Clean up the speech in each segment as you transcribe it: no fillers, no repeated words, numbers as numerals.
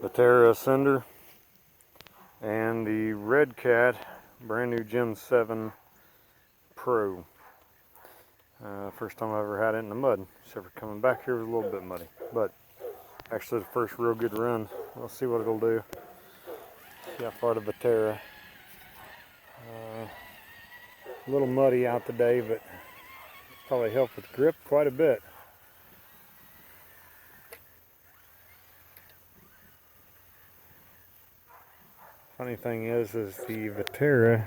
Vaterra Cinder and the Redcat brand new Gen 7 Pro. First time I ever had it in the mud, except for coming back here was a little bit muddy, but actually the first real good run. We'll see what it'll do. See how far the Vaterra. A little muddy out today, but probably helped with grip quite a bit. Funny thing is the Vaterra,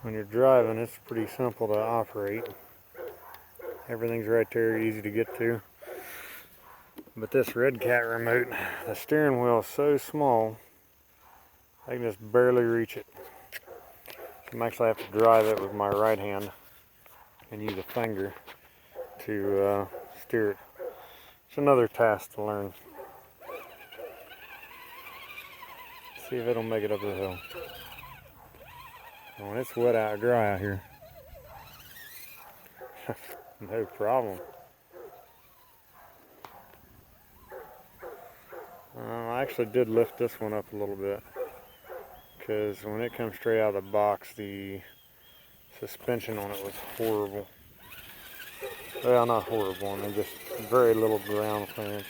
when you're driving, it's pretty simple to operate. Everything's right there, easy to get to. But this Redcat remote, the steering wheel is so small, I can just barely reach it. So I actually have to drive it with my right hand and use a finger to steer it. It's another task to learn. See if it'll make it up the hill. When it's wet out, dry out here, no problem. I actually did lift this one up a little bit, because when it comes straight out of the box, the suspension on it was horrible. Well, not horrible, I mean just very little ground clearance.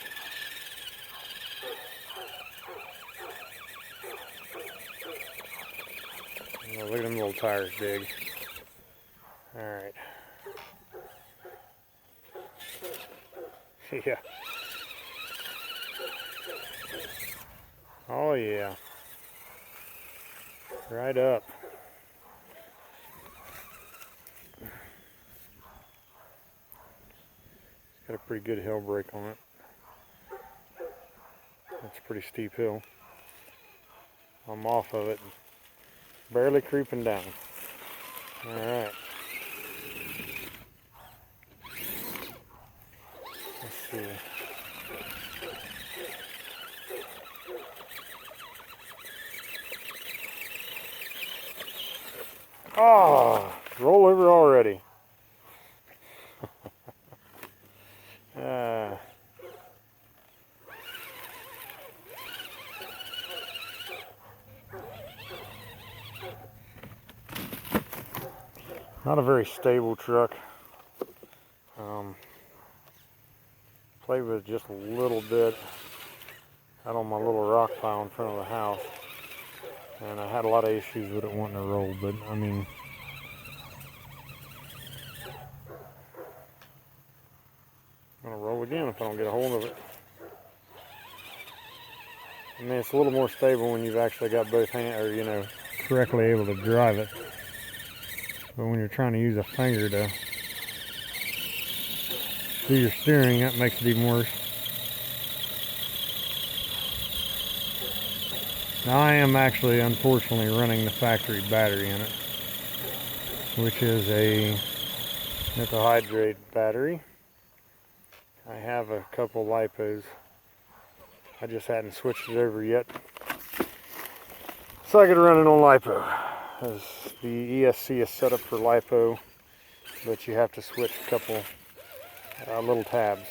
Oh, look at them little tires dig. Alright. Yeah. Oh yeah. Right up. It's got a pretty good hill brake on it. That's a pretty steep hill. I'm off of it. Barely creeping down. Alright. Let's see. Oh, roll over already. Not a very stable truck. Played with just a little bit out on my little rock pile in front of the house, and I had a lot of issues with it wanting to roll, but I mean, I'm gonna roll again if I don't get a hold of it. I mean, it's a little more stable when you've actually got both hands, or you know, correctly able to drive it. But when you're trying to use a finger to do your steering, that makes it even worse. Now I am actually, unfortunately, running the factory battery in it, which is a nickel hydrate battery. I have a couple lipos. I just hadn't switched it over yet, so I could run it on lipo. As the ESC is set up for lipo, but you have to switch a couple little tabs.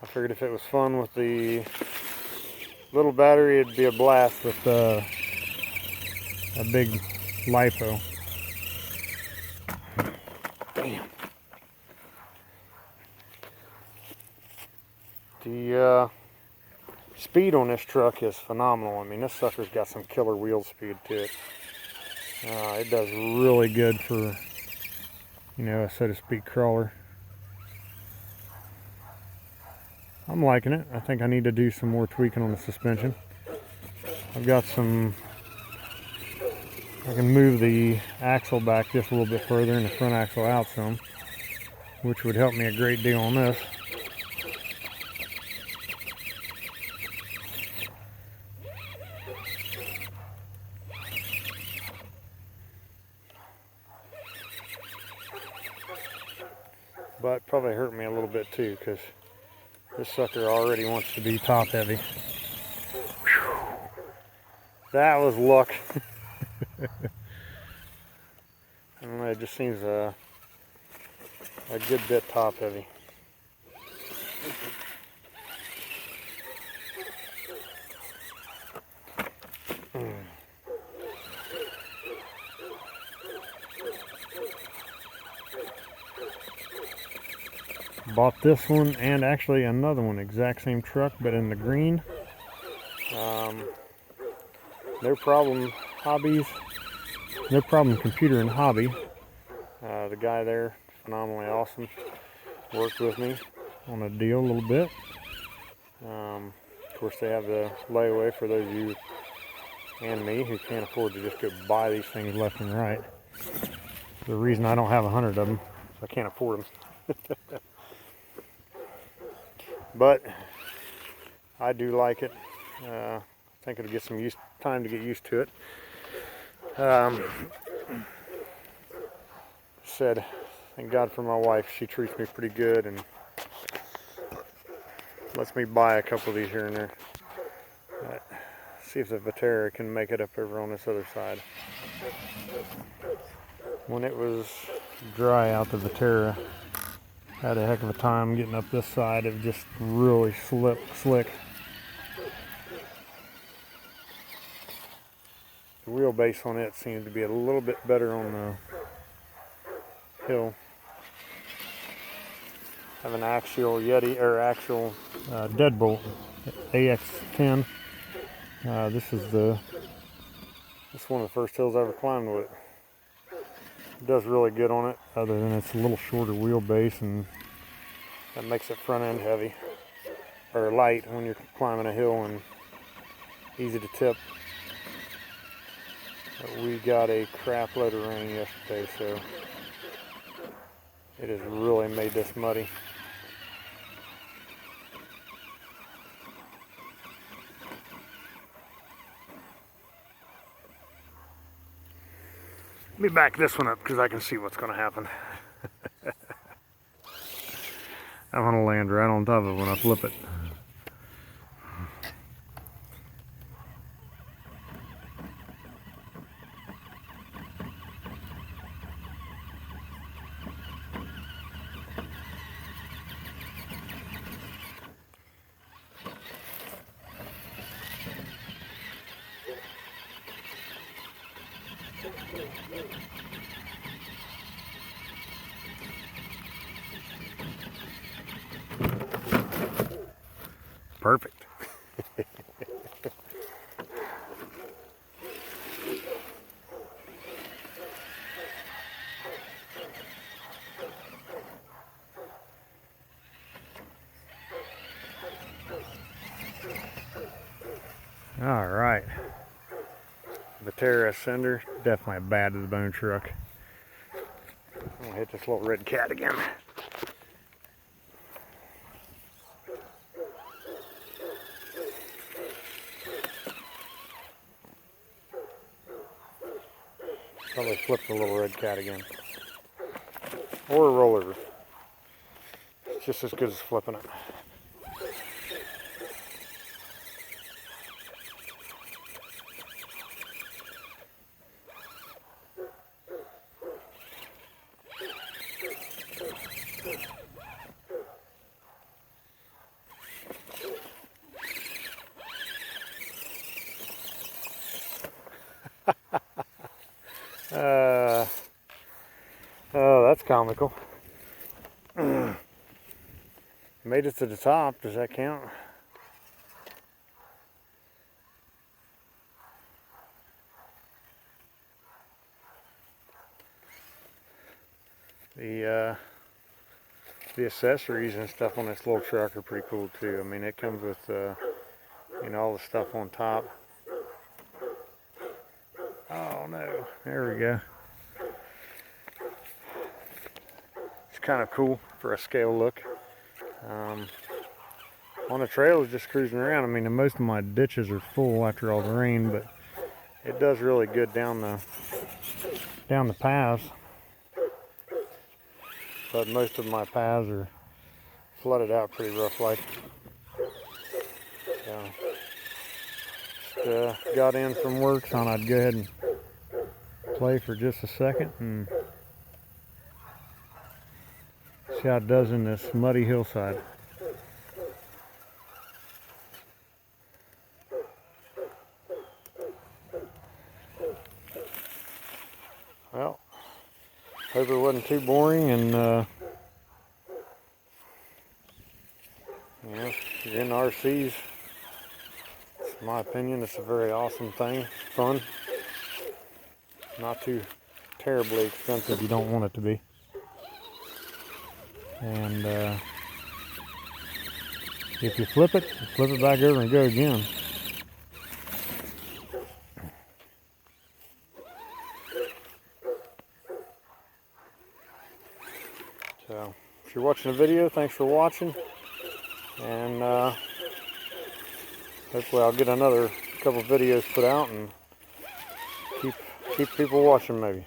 I figured if it was fun with the little battery, it'd be a blast with a big lipo. Damn. The speed on this truck is phenomenal. I mean, this sucker's got some killer wheel speed to it. It does really good for, you know, a so to speak crawler. I'm liking it. I think I need to do some more tweaking on the suspension. I've got some, I can move the axle back just a little bit further and the front axle out some, which would help me a great deal on this. But probably hurt me a little bit too, because this sucker already wants to be top heavy. Whew. That was luck. I don't know, it just seems a good bit top heavy. Bought this one and actually another one, exact same truck, but in the green. No Problem Hobbies, No Problem Computer and Hobby. The guy there, phenomenally awesome, worked with me on a deal a little bit. Of course, they have the layaway for those of you and me who can't afford to just go buy these things left and right. The reason I don't have 100 of them is I can't afford them. But I do like it. I think it'll get some time to get used to it. Said, thank God for my wife. She treats me pretty good and lets me buy a couple of these here and there. See if the Vaterra can make it up over on this other side. When it was dry out, the Vaterra had a heck of a time getting up this side. It just really slick. The wheelbase on it seems to be a little bit better on the hill. I have an axial Yeti, or axial deadbolt AX10. This is one of the first hills I ever climbed with it. It does really good on it, other than it's a little shorter wheelbase, and that makes it front end heavy, or light when you're climbing a hill and easy to tip. But we got a crap load of rain yesterday, so it has really made this muddy. Let me back this one up because I can see what's going to happen. I'm going to land right on top of it when I flip it. Perfect. All right. Vaterra Ascender, definitely a bad to the bone truck. I'm gonna hit this little Redcat again. Probably flip the little Redcat again. Or a rollover. It's just as good as flipping it. Oh, that's comical. Made it to the top. Does that count? The accessories and stuff on this little truck are pretty cool too. I mean, it comes with you know, all the stuff on top. Oh no, there we go. It's kind of cool for a scale look. On the trails, just cruising around. I mean, most of my ditches are full after all the rain, but it does really good down the paths. But most of my paths are flooded out pretty rough like. So, just got in from work, so I'd go ahead and play for just a second and See how it does in this muddy hillside. Well, hope it wasn't too boring, and you know, if you're in RCs, in my opinion, it's a very awesome thing. It's fun. Not too terribly expensive. You don't want it to be. And if you flip it back over and go again. So, if you're watching the video, thanks for watching. And hopefully I'll get another couple videos put out and keep people watching maybe.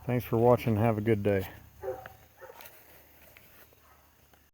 Thanks for watching. Have a good day.